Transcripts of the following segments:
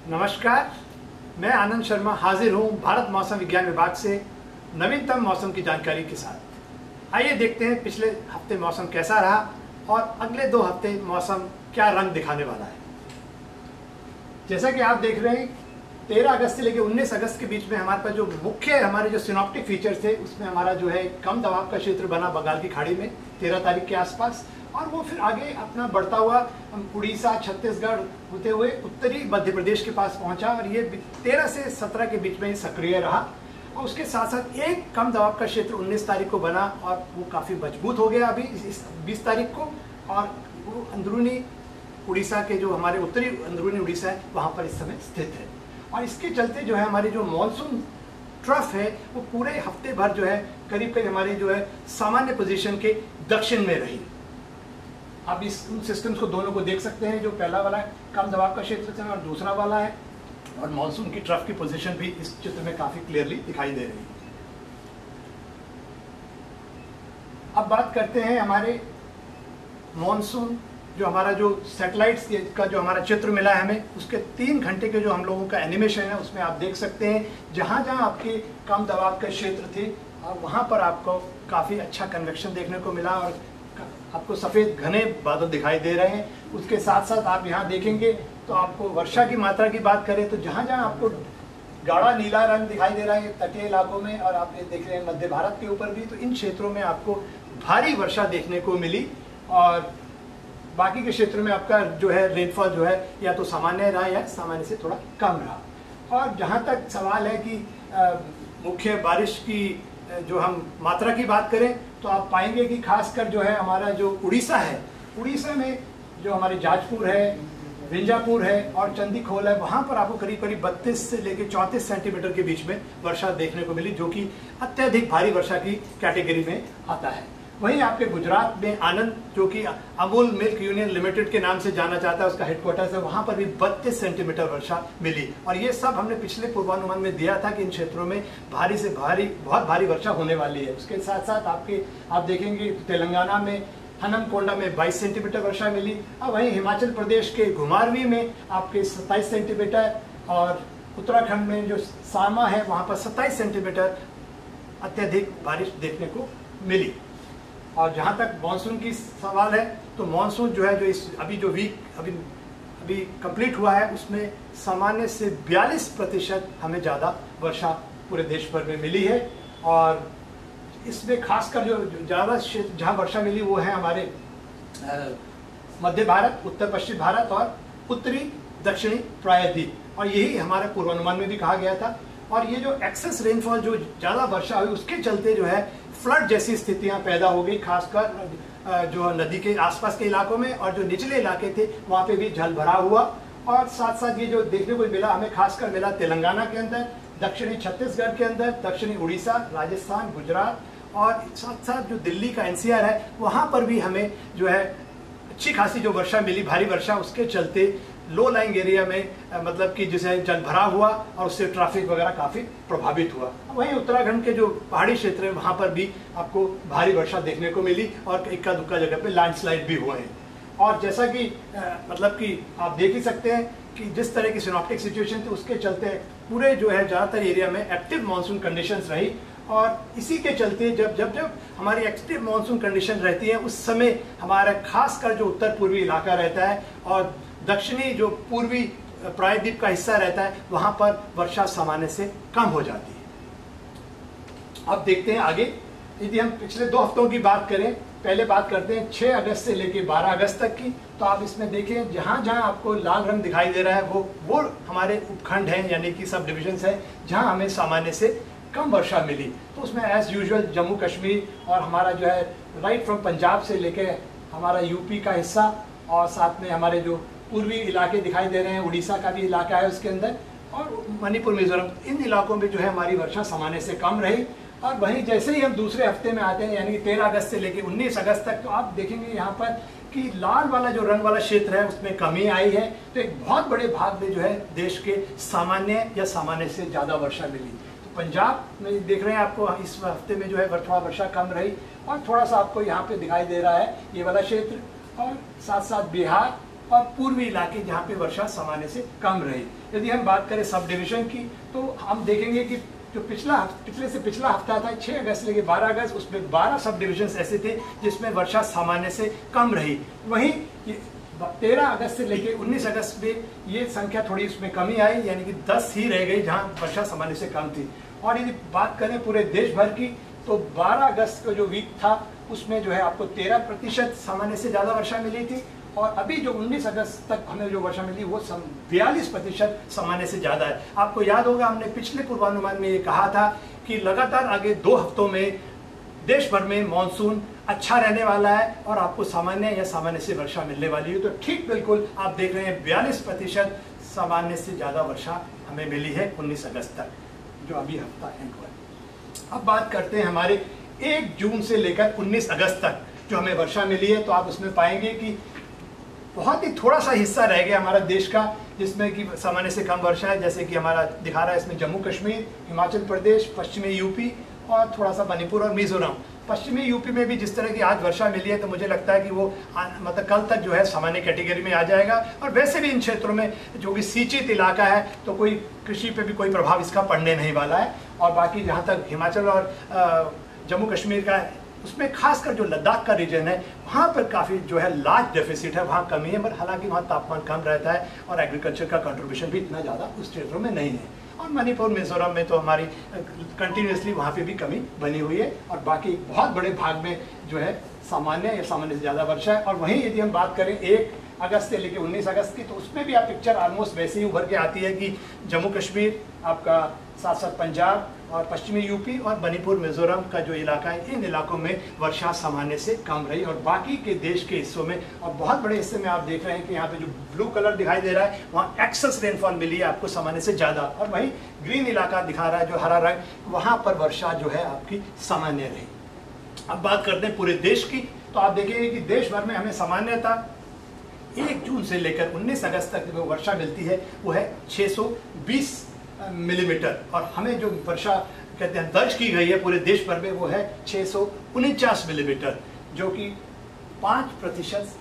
नमस्कार, मैं आनंद शर्मा हाजिर हूँ भारत मौसम विज्ञान विभाग से नवीनतम मौसम की जानकारी के साथ। आइए देखते हैं पिछले हफ्ते मौसम कैसा रहा और अगले 2 हफ्ते मौसम क्या रंग दिखाने वाला है। जैसा कि आप देख रहे हैं 13 अगस्त से लेकर 19 अगस्त के बीच में हमारे पास जो मुख्य हमारे जो सिनॉप्टिक फीचर्स थे उसमें हमारा जो है कम दबाव का क्षेत्र बना बंगाल की खाड़ी में 13 तारीख के आसपास, और वो फिर आगे अपना बढ़ता हुआ उड़ीसा छत्तीसगढ़ होते हुए उत्तरी मध्य प्रदेश के पास पहुंचा और ये 13 से 17 के बीच में सक्रिय रहा। और उसके साथ साथ एक कम दबाव का क्षेत्र 19 तारीख को बना और वो काफ़ी मजबूत हो गया अभी इस 20 तारीख को, और वो अंदरूनी उड़ीसा के जो हमारे उत्तरी अंदरूनी उड़ीसा है वहाँ पर इस समय स्थित है। और इसके चलते जो है हमारी जो मानसून ट्रफ है वो पूरे हफ्ते भर जो है करीब करीब हमारी जो है सामान्य पोजीशन के दक्षिण में रही। आप इस उन सिस्टम्स को दोनों को देख सकते हैं, जो पहला वाला है कम दबाव का क्षेत्र है और दूसरा वाला है, और मानसून की ट्रफ की पोजीशन भी इस चित्र में काफी क्लियरली दिखाई दे रही है। अब बात करते हैं हमारे मानसून जो हमारा जो सैटेलाइट्स का जो हमारा चित्र मिला है हमें, उसके 3 घंटे के जो हम लोगों का एनिमेशन है उसमें आप देख सकते हैं जहां जहां आपके कम दबाव के क्षेत्र थे और वहां पर आपको काफी अच्छा कन्वेक्शन देखने को मिला और आपको सफेद घने बादल दिखाई दे रहे हैं। उसके साथ साथ आप यहाँ देखेंगे तो आपको वर्षा की मात्रा की बात करें तो जहाँ जहाँ आपको गाढ़ा नीला रंग दिखाई दे रहा है तटीय इलाकों में, और आप ये देख रहे हैं मध्य भारत के ऊपर भी, तो इन क्षेत्रों में आपको भारी वर्षा देखने को मिली। और बाकी के क्षेत्र में आपका जो है रेनफॉल जो है या तो सामान्य रहा या सामान्य से थोड़ा कम रहा। और जहाँ तक सवाल है कि मुख्य बारिश की जो हम मात्रा की बात करें तो आप पाएंगे कि खासकर जो है हमारा जो उड़ीसा है, उड़ीसा में जो हमारे जाजपुर है, विंजापुर है और चंदीखोल है, वहाँ पर आपको करीब करीब 32 से लेकर 34 सेंटीमीटर के बीच में वर्षा देखने को मिली, जो कि अत्यधिक भारी वर्षा की कैटेगरी में आता है। वहीं आपके गुजरात में आनंद, जो कि अमूल मिल्क यूनियन लिमिटेड के नाम से जाना जाता है, उसका हेडक्वार्टर्स है, वहां पर भी 32 सेंटीमीटर वर्षा मिली। और ये सब हमने पिछले पूर्वानुमान में दिया था कि इन क्षेत्रों में भारी से भारी बहुत भारी वर्षा होने वाली है। उसके साथ साथ आप देखेंगे तेलंगाना में हनमकोंडा में 22 सेंटीमीटर वर्षा मिली, और वहीं हिमाचल प्रदेश के घुमारवी में आपके 27 सेंटीमीटर, और उत्तराखंड में जो सामा है वहां पर 27 सेंटीमीटर अत्यधिक बारिश देखने को मिली। और जहाँ तक मानसून की सवाल है तो मानसून जो है जो इस अभी जो वीक अभी कंप्लीट हुआ है उसमें सामान्य से 42% हमें ज़्यादा वर्षा पूरे देश भर में मिली है। और इसमें खासकर जो ज़्यादा क्षेत्र जहाँ वर्षा मिली वो है हमारे मध्य भारत, उत्तर पश्चिम भारत और उत्तरी दक्षिणी प्रायद्वीप, और यही हमारे पूर्वानुमान में भी कहा गया था। और ये जो एक्सेस रेनफॉल जो ज़्यादा वर्षा हुई उसके चलते जो है फ्लड जैसी स्थितियां पैदा हो गई, खासकर जो नदी के आसपास के इलाकों में, और जो निचले इलाके थे वहां पे भी जल भरा हुआ। और साथ साथ ये जो देखने को मिला हमें खासकर मिला तेलंगाना के अंदर, दक्षिणी छत्तीसगढ़ के अंदर, दक्षिणी उड़ीसा, राजस्थान, गुजरात, और साथ साथ जो दिल्ली का एनसीआर है वहां पर भी हमें जो है अच्छी खासी जो वर्षा मिली, भारी वर्षा। उसके चलते लो लाइंग एरिया में मतलब कि जिसे जल भरा हुआ और उससे ट्रैफिक वगैरह काफी प्रभावित हुआ। वहीं उत्तराखंड के जो पहाड़ी क्षेत्र है वहां पर भी आपको भारी वर्षा देखने को मिली और इक्का दुक्का जगह पे लैंडस्लाइड भी हुए हैं। और जैसा कि मतलब कि आप देख ही सकते हैं कि जिस तरह की सिनॉप्टिक सिचुएशन थी उसके चलते पूरे जो है ज्यादातर एरिया में एक्टिव मानसून कंडीशंस रही। और इसी के चलते जब हमारी एक्टिव मानसून कंडीशन रहती है उस समय हमारा खासकर जो उत्तर पूर्वी इलाका रहता है और दक्षिणी जो पूर्वी प्रायद्वीप का हिस्सा रहता है वहां पर वर्षा सामान्य से कम हो जाती है। अब देखते हैं आगे, यदि हम पिछले 2 हफ्तों की बात करें, पहले बात करते हैं 6 अगस्त से लेकर 12 अगस्त तक की, तो आप इसमें देखें जहां जहां आपको लाल रंग दिखाई दे रहा है वो हमारे उपखंड हैं, यानी कि सब डिविजन्स हैं जहां हमें सामान्य से कम वर्षा मिली। तो उसमें एज यूजुअल जम्मू कश्मीर और हमारा जो है राइट फ्रॉम पंजाब से लेकर हमारा यूपी का हिस्सा, और साथ में हमारे जो पूर्वी इलाके दिखाई दे रहे हैं, उड़ीसा का भी इलाका है उसके अंदर, और मणिपुर, मिजोरम, इन इलाकों में जो है हमारी वर्षा सामान्य से कम रही। और वहीं जैसे ही हम दूसरे हफ्ते में आते हैं यानी 13 अगस्त से लेकर 19 अगस्त तक, तो आप देखेंगे यहाँ पर कि लाल वाला जो रंग वाला क्षेत्र है उसमें कमी आई है। तो एक बहुत बड़े भाग में जो है देश के सामान्य या सामान्य से ज़्यादा वर्षा मिली। तो पंजाब में देख रहे हैं आपको इस हफ्ते में जो है थोड़ा वर्षा कम रही, और थोड़ा सा आपको यहाँ पे दिखाई दे रहा है ये वाला क्षेत्र, और साथ साथ बिहार, और पूर्वी इलाके जहाँ पे वर्षा सामान्य से कम रही। यदि हम बात करें सब डिवीजन की तो हम देखेंगे कि जो पिछले से पिछला हफ्ता था 6 अगस्त लेके 12 अगस्त, उसमें 12 सब डिविजन्स ऐसे थे जिसमें वर्षा सामान्य से कम रही। वहीं 13 अगस्त से लेके 19 अगस्त में ये संख्या थोड़ी उसमें कमी आई, यानी कि 10 ही रह गई जहाँ वर्षा सामान्य से कम थी। और यदि बात करें पूरे देश भर की तो 12 अगस्त का जो वीक था उसमें जो है आपको 13% सामान्य से ज़्यादा वर्षा मिली थी, और अभी जो 19 अगस्त तक हमें जो वर्षा मिली वो 42% सामान्य से ज़्यादा है। आपको याद होगा हमने पिछले पूर्वानुमान में ये कहा था कि लगातार आगे 2 हफ्तों में देश भर में मानसून अच्छा रहने वाला है और आपको सामान्य या सामान्य से वर्षा मिलने वाली है। तो ठीक बिल्कुल आप देख रहे हैं 42% सामान्य से ज़्यादा वर्षा हमें मिली है 19 अगस्त तक, जो अभी हफ्ता एंड हुआ है। अब बात करते हैं हमारे 1 जून से लेकर 19 अगस्त तक जो हमें वर्षा मिली है, तो आप उसमें पाएंगे कि बहुत ही थोड़ा सा हिस्सा रह गया हमारा देश का जिसमें कि सामान्य से कम वर्षा है, जैसे कि हमारा दिखा रहा है इसमें जम्मू कश्मीर, हिमाचल प्रदेश, पश्चिमी यूपी और थोड़ा सा मणिपुर और मिजोरम। पश्चिमी यूपी में भी जिस तरह की आज वर्षा मिली है तो मुझे लगता है कि वो मतलब कल तक जो है सामान्य कैटेगरी में आ जाएगा। और वैसे भी इन क्षेत्रों में जो कि सिंचित इलाका है तो कोई कृषि पे भी कोई प्रभाव इसका पड़ने नहीं वाला है। और बाकी जहाँ तक हिमाचल और जम्मू कश्मीर का उसमें खासकर जो लद्दाख का रीजन है वहाँ पर काफ़ी जो है लार्ज डेफिसिट है, वहाँ कमी है, पर हालांकि वहाँ तापमान कम रहता है और एग्रीकल्चर का कंट्रीब्यूशन भी इतना ज़्यादा उस क्षेत्रों में नहीं है। और मणिपुर मिजोरम में तो हमारी कंटिन्यूसली वहाँ पे भी कमी बनी हुई है, और बाकी बहुत बड़े भाग में जो है सामान्य या सामान्य से ज़्यादा वर्षा है। और वहीं यदि हम बात करें 1 अगस्त से लेकर 19 अगस्त की, तो उसमें भी आप पिक्चर ऑलमोस्ट वैसे ही उभर के आती है कि जम्मू कश्मीर आपका, साथ साथ पंजाब और पश्चिमी यूपी और मणिपुर मिजोरम का जो इलाका है, इन इलाकों में वर्षा सामान्य से कम रही। और बाकी के देश के हिस्सों में और बहुत बड़े हिस्से में आप देख रहे हैं कि यहाँ पे जो ब्लू कलर दिखाई दे रहा है वहाँ एक्सेस रेनफॉल मिली है आपको सामान्य से ज़्यादा, और वहीं ग्रीन इलाका दिखा रहा है जो हरा रंग, वहाँ पर वर्षा जो है आपकी सामान्य रही। अब बात करते हैं पूरे देश की, तो आप देखेंगे कि देश भर में हमें सामान्यतः 1 जून से लेकर 19 अगस्त तक जो वर्षा मिलती है वो है 620 मिलीमीटर, और हमें जो वर्षा कहते हैं दर्ज की गई है पूरे देश भर में वो है 649 मिलीमीटर, जो कि 5%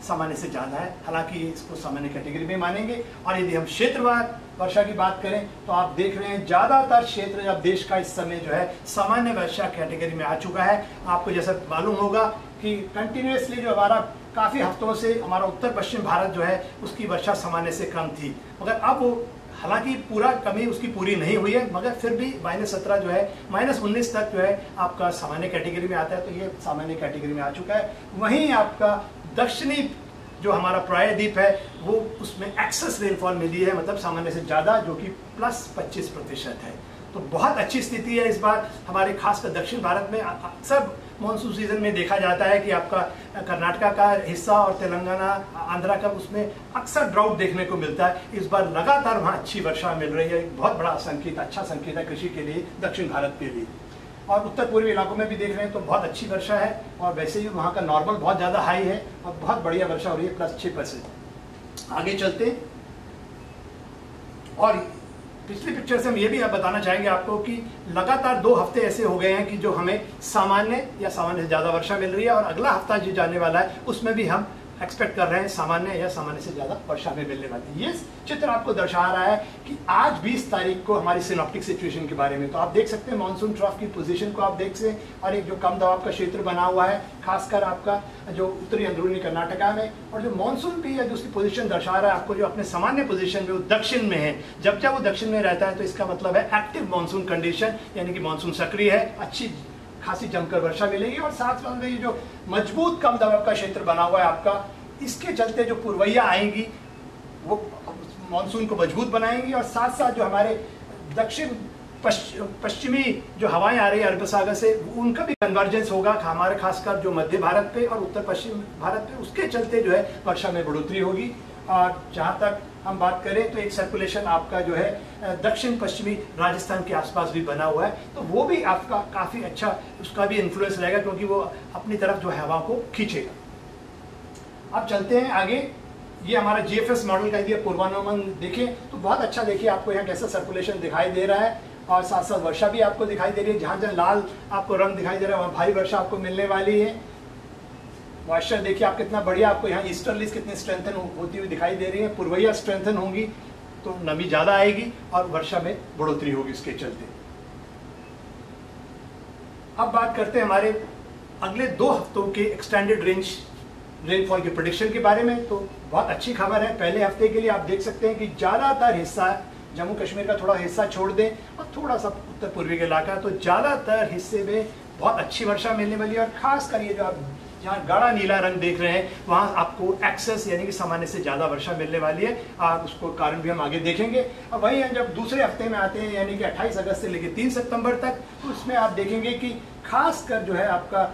सामान्य से ज़्यादा है। हालांकि इसको सामान्य कैटेगरी में मानेंगे। और यदि हम क्षेत्रवार वर्षा की बात करें तो आप देख रहे हैं ज़्यादातर क्षेत्र अब देश का इस समय जो है सामान्य वर्षा कैटेगरी में आ चुका है। आपको जैसा मालूम होगा कि कंटिन्यूसली जो हमारा काफ़ी हफ्तों से हमारा उत्तर पश्चिम भारत जो है उसकी वर्षा सामान्य से कम थी, मगर अब वो हालांकि पूरा कमी उसकी पूरी नहीं हुई है, मगर फिर भी -17 जो है -19 तक जो है आपका सामान्य कैटेगरी में आता है, तो ये सामान्य कैटेगरी में आ चुका है। वहीं आपका दक्षिणी जो हमारा प्रायद्वीप है वो उसमें एक्सेस रेनफॉल मिली है, मतलब सामान्य से ज़्यादा, जो कि +25% है। तो बहुत अच्छी स्थिति है इस बार हमारे खासकर दक्षिण भारत में। अक्सर मानसून सीजन में देखा जाता है कि आपका कर्नाटका का हिस्सा और तेलंगाना, आंध्रा का, उसमें अक्सर ड्राउट देखने को मिलता है। इस बार लगातार वहाँ अच्छी वर्षा मिल रही है, एक बहुत बड़ा संकेत, अच्छा संकेत है कृषि के लिए, दक्षिण भारत के लिए। और उत्तर पूर्वी इलाकों में भी देख रहे हैं तो बहुत अच्छी वर्षा है, और वैसे ही वहाँ का नॉर्मल बहुत ज़्यादा हाई है और बहुत बढ़िया वर्षा हो रही है, +6%। आगे चलते और पिछली पिक्चर से हम ये भी आप बताना चाहेंगे आपको कि लगातार 2 हफ्ते ऐसे हो गए हैं कि जो हमें सामान्य या सामान्य से ज़्यादा वर्षा मिल रही है, और अगला हफ्ता जो जाने वाला है उसमें भी हम एक्सपेक्ट कर रहे हैं सामान्य या सामान्य से ज़्यादा वर्षा में मिलने वाली है। ये चित्र आपको दर्शा रहा है कि आज 20 तारीख को हमारी सिनॉप्टिक सिचुएशन के बारे में, तो आप देख सकते हैं मानसून ट्रफ की पोजीशन को आप देख सकते हैं, और एक जो कम दबाव का क्षेत्र बना हुआ है खासकर आपका जो उत्तरी अंदरूनी कर्नाटका में, और जो मानसून भी है जो उसकी पोजीशन दर्शा रहा है आपको जो अपने सामान्य पोजीशन में वो दक्षिण में है। जब वो दक्षिण में रहता है तो इसका मतलब है एक्टिव मानसून कंडीशन, यानी कि मानसून सक्रिय है, अच्छी खासी जमकर वर्षा मिलेगी। और साथ साथ में ये जो मजबूत कम दबाव का क्षेत्र बना हुआ है आपका, इसके चलते जो पूर्वैया आएंगी वो मानसून को मजबूत बनाएंगी, और साथ साथ जो हमारे दक्षिण पश्चिमी जो हवाएं आ रही है अरब सागर से, उनका भी कन्वर्जेंस होगा हमारे खासकर जो मध्य भारत पे और उत्तर पश्चिम भारत पे, उसके चलते जो है वर्षा में बढ़ोतरी होगी। और जहाँ तक हम बात करें तो एक सर्कुलेशन आपका जो है दक्षिण पश्चिमी राजस्थान के आसपास भी बना हुआ है, तो वो भी आपका काफ़ी अच्छा उसका भी इन्फ्लुएंस रहेगा, क्योंकि वो अपनी तरफ जो है हवा को खींचेगा। अब चलते हैं आगे। ये हमारा GFS मॉडल का यदि पूर्वानुमान देखें तो बहुत अच्छा, देखिए आपको यहाँ कैसा सर्कुलेशन दिखाई दे रहा है, और साथ साथ वर्षा भी आपको दिखाई दे रही है। जहाँ जहाँ लाल आपको रंग दिखाई दे रहा है वहाँ भारी वर्षा आपको मिलने वाली है। मॉइस्चर देखिए आप कितना बढ़िया, आपको यहाँ ईस्टर्लीज कितनी स्ट्रेंथन होती हुई दिखाई दे रही है, पूर्वैया स्ट्रेंथन होंगी तो नमी ज़्यादा आएगी और वर्षा में बढ़ोतरी होगी इसके चलते। अब बात करते हैं हमारे अगले 2 हफ्तों के एक्सटेंडेड रेनफॉल की प्रेडिक्शन के बारे में। तो बहुत अच्छी खबर है, पहले हफ्ते के लिए आप देख सकते हैं कि ज़्यादातर हिस्सा जम्मू कश्मीर का थोड़ा हिस्सा छोड़ दें और थोड़ा सा उत्तर पूर्वी का इलाका, तो ज़्यादातर हिस्से में बहुत अच्छी वर्षा मिलने वाली है। और खासकर ये जो आप जहाँ गाढ़ा नीला रंग देख रहे हैं वहाँ आपको एक्सेस यानी कि सामान्य से ज़्यादा वर्षा मिलने वाली है, और उसको कारण भी हम आगे देखेंगे। अब वहीं जब दूसरे हफ्ते में आते हैं यानी कि 28 अगस्त से लेकर 3 सितंबर तक, तो उसमें आप देखेंगे कि खासकर जो है आपका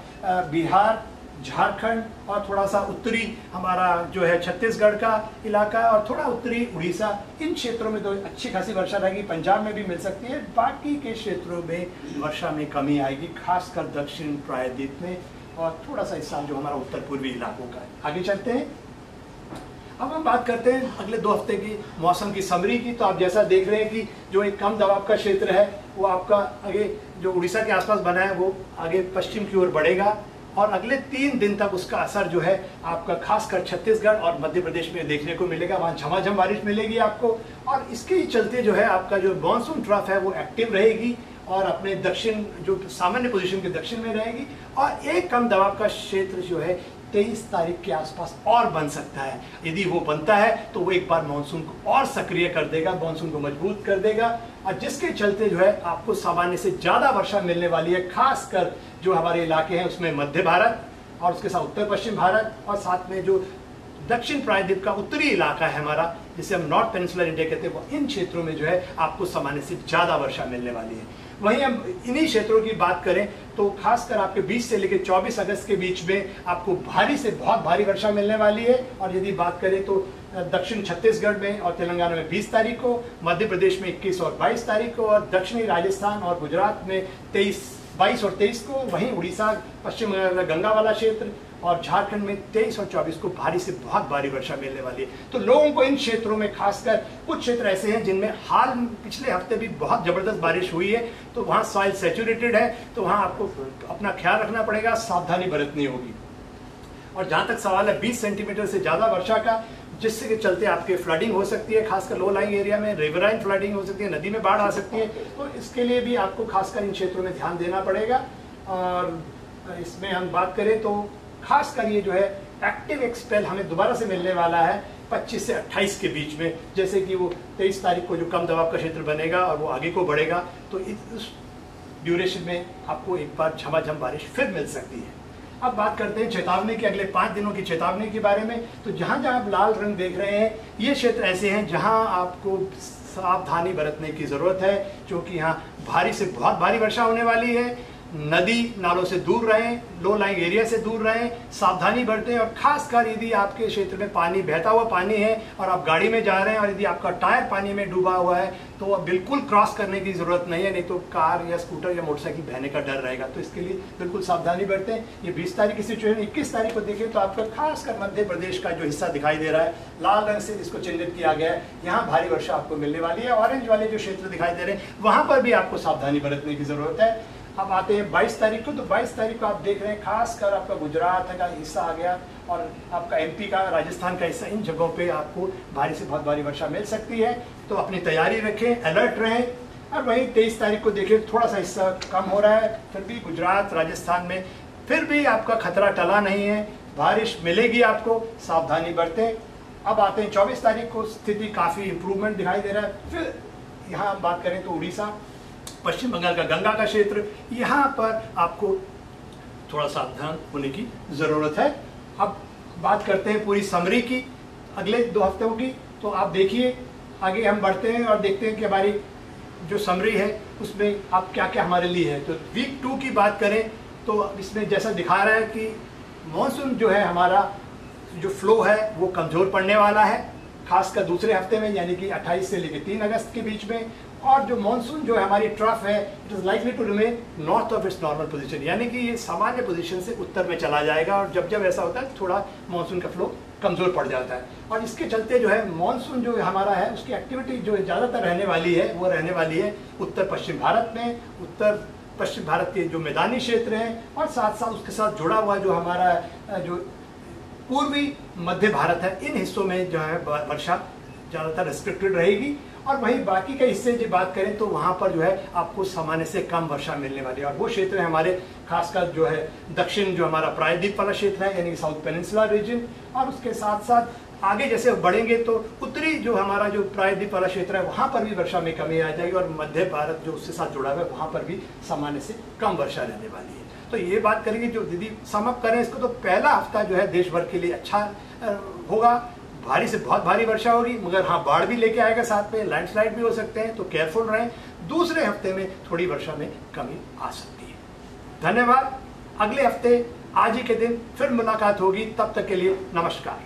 बिहार, झारखंड और थोड़ा सा उत्तरी हमारा जो है छत्तीसगढ़ का इलाका और थोड़ा उत्तरी उड़ीसा, इन क्षेत्रों में तो अच्छी खासी वर्षा रहेगी। पंजाब में भी मिल सकती है, बाकी के क्षेत्रों में वर्षा में कमी आएगी, खासकर दक्षिण प्रायद्वीप में और थोड़ा सा हिस्सा जो हमारा उत्तर पूर्वी इलाकों का है। आगे चलते हैं, अब हम बात करते हैं अगले 2 हफ्ते की मौसम की समरी की। तो आप जैसा देख रहे हैं कि जो एक कम दबाव का क्षेत्र है वो आपका आगे जो उड़ीसा के आसपास बना है वो आगे पश्चिम की ओर बढ़ेगा और अगले 3 दिन तक उसका असर जो है आपका खासकर छत्तीसगढ़ और मध्य प्रदेश में देखने को मिलेगा, वहाँ झमाझम बारिश मिलेगी आपको। और इसके चलते जो है आपका जो मॉनसून ट्रफ है वो एक्टिव रहेगी और अपने दक्षिण जो सामान्य पोजीशन के दक्षिण में रहेगी, और एक कम दबाव का क्षेत्र जो है 23 तारीख के आसपास और बन सकता है। यदि वो बनता है तो वो एक बार मानसून को और सक्रिय कर देगा, मानसून को मजबूत कर देगा, और जिसके चलते जो है आपको सामान्य से ज़्यादा वर्षा मिलने वाली है, खासकर जो हमारे इलाके हैं उसमें मध्य भारत और उसके साथ उत्तर पश्चिम भारत और साथ में जो दक्षिण प्रायद्वीप का उत्तरी इलाका है हमारा, जिसे हम नॉर्थ पेनिनसुलर इंडिया कहते हैं, वो इन क्षेत्रों में जो है आपको सामान्य से ज़्यादा वर्षा मिलने वाली है। वहीं हम इन्हीं क्षेत्रों की बात करें तो खासकर आपके 20 से लेकर 24 अगस्त के बीच में आपको भारी से बहुत भारी वर्षा मिलने वाली है। और यदि बात करें तो दक्षिण छत्तीसगढ़ में और तेलंगाना में 20 तारीख को, मध्य प्रदेश में 21 और 22 तारीख को, और दक्षिणी राजस्थान और गुजरात में 22 और 23 को, वहीं उड़ीसा, पश्चिम गंगा वाला क्षेत्र और झारखंड में 23 और 24 को भारी से बहुत भारी वर्षा मिलने वाली है। तो लोगों को इन क्षेत्रों में, खासकर कुछ क्षेत्र ऐसे हैं जिनमें हाल पिछले हफ्ते भी बहुत जबरदस्त बारिश हुई है, तो वहाँ सॉइल सैचुरेटेड है, तो वहाँ आपको अपना ख्याल रखना पड़ेगा, सावधानी बरतनी होगी। और जहाँ तक सवाल है 20 सेंटीमीटर से ज़्यादा वर्षा का, जिससे के चलते आपके फ्लडिंग हो सकती है, खासकर लो लाइंग एरिया में रिवराइन फ्लडिंग हो सकती है, नदी में बाढ़ आ सकती है, तो इसके लिए भी आपको खासकर इन क्षेत्रों में ध्यान देना पड़ेगा। और इसमें हम बात करें तो खासकर ये जो है एक्टिव एक्सपेल हमें दोबारा से मिलने वाला है 25 से 28 के बीच में, जैसे कि वो 23 तारीख को जो कम दबाव का क्षेत्र बनेगा और वो आगे को बढ़ेगा, तो इस ड्यूरेशन में आपको एक बार झमाझम बारिश फिर मिल सकती है। अब बात करते हैं चेतावनी की, अगले 5 दिनों की चेतावनी के बारे में। तो जहाँ जहाँ आप लाल रंग देख रहे हैं ये क्षेत्र ऐसे हैं जहाँ आपको सावधानी बरतने की ज़रूरत है, क्योंकि यहाँ भारी से बहुत भारी वर्षा होने वाली है। नदी नालों से दूर रहें, लो लाइंग एरिया से दूर रहें, सावधानी बरतें। और खासकर यदि आपके क्षेत्र में पानी, बहता हुआ पानी है और आप गाड़ी में जा रहे हैं और यदि आपका टायर पानी में डूबा हुआ है तो अब बिल्कुल क्रॉस करने की ज़रूरत नहीं है, नहीं तो कार या स्कूटर या मोटरसाइकिल बहने का डर रहेगा। तो इसके लिए बिल्कुल सावधानी बरतें। ये 20 तारीख की सिचुएशन, 21 तारीख को देखें तो आपका खासकर मध्य प्रदेश का जो हिस्सा दिखाई दे रहा है लाल रंग से जिसको चिन्हित किया गया है, यहाँ भारी वर्षा आपको मिलने वाली है। ऑरेंज वाले जो क्षेत्र दिखाई दे रहे हैं वहाँ पर भी आपको सावधानी बरतने की ज़रूरत है। अब आते हैं 22 तारीख को। तो 22 तारीख को आप देख रहे हैं खासकर आपका गुजरात का हिस्सा आ गया और आपका एमपी का, राजस्थान का हिस्सा, इन जगहों पे आपको भारी से बहुत भारी वर्षा मिल सकती है। तो अपनी तैयारी रखें, अलर्ट रहें। और वहीं 23 तारीख को देखिए थोड़ा सा हिस्सा कम हो रहा है, फिर भी गुजरात, राजस्थान में फिर भी आपका खतरा टला नहीं है, बारिश मिलेगी आपको, सावधानी बरतें। अब आते हैं 24 तारीख को, स्थिति काफ़ी इंप्रूवमेंट दिखाई दे रहा है। फिर यहाँ हम बात करें तो उड़ीसा, पश्चिम बंगाल का गंगा का क्षेत्र, यहाँ पर आपको थोड़ा सावधान होने की ज़रूरत है। अब बात करते हैं पूरी समरी की, अगले 2 हफ्तों की। तो आप देखिए आगे हम बढ़ते हैं और देखते हैं कि हमारी जो समरी है उसमें आप क्या क्या हमारे लिए है। तो वीक 2 की बात करें तो इसमें जैसा दिखा रहा है कि मॉनसून जो है हमारा जो फ्लो है वो कमज़ोर पड़ने वाला है, खासकर दूसरे हफ्ते में, यानी कि 28 से लेकर 3 अगस्त के बीच में। और जो मॉनसून जो है हमारी ट्रफ है, it is likely to remain north of its normal position, यानी कि ये सामान्य पोजीशन से उत्तर में चला जाएगा। और जब जब ऐसा होता है थोड़ा मॉनसून का फ्लो कमज़ोर पड़ जाता है, और इसके चलते जो है मॉनसून जो हमारा है उसकी एक्टिविटी जो ज़्यादातर रहने वाली है वो रहने वाली है उत्तर पश्चिम भारत में, उत्तर पश्चिम भारत के जो मैदानी क्षेत्र हैं, और साथ साथ उसके साथ जुड़ा हुआ जो हमारा जो पूर्वी मध्य भारत है, इन हिस्सों में जो है वर्षा ज़्यादातर रिस्ट्रिक्टेड रहेगी। और वहीं बाकी के हिस्से की बात करें तो वहाँ पर जो है आपको सामान्य से कम वर्षा मिलने वाली है। और वो क्षेत्र है हमारे खासकर जो है दक्षिण जो हमारा प्रायद्वीप वाला क्षेत्र है, यानी साउथ पेनिनसुला रीजन, और उसके साथ साथ आगे जैसे बढ़ेंगे तो उत्तरी जो हमारा जो प्रायद्वीप वाला क्षेत्र है वहाँ पर भी वर्षा में कमी आ जाएगी, और मध्य भारत जो उसके साथ जुड़ा हुआ है वहाँ पर भी सामान्य से कम वर्षा रहने वाली है। तो ये बात करेंगे जो दीदी सम अप करें इसको, तो पहला हफ्ता जो है देश भर के लिए अच्छा होगा, भारी से बहुत भारी वर्षा होगी, मगर हाँ बाढ़ भी लेके आएगा, साथ में लैंडस्लाइड भी हो सकते हैं, तो केयरफुल रहें। दूसरे हफ्ते में थोड़ी वर्षा में कमी आ सकती है। धन्यवाद। अगले हफ्ते आज ही के दिन फिर मुलाकात होगी, तब तक के लिए नमस्कार।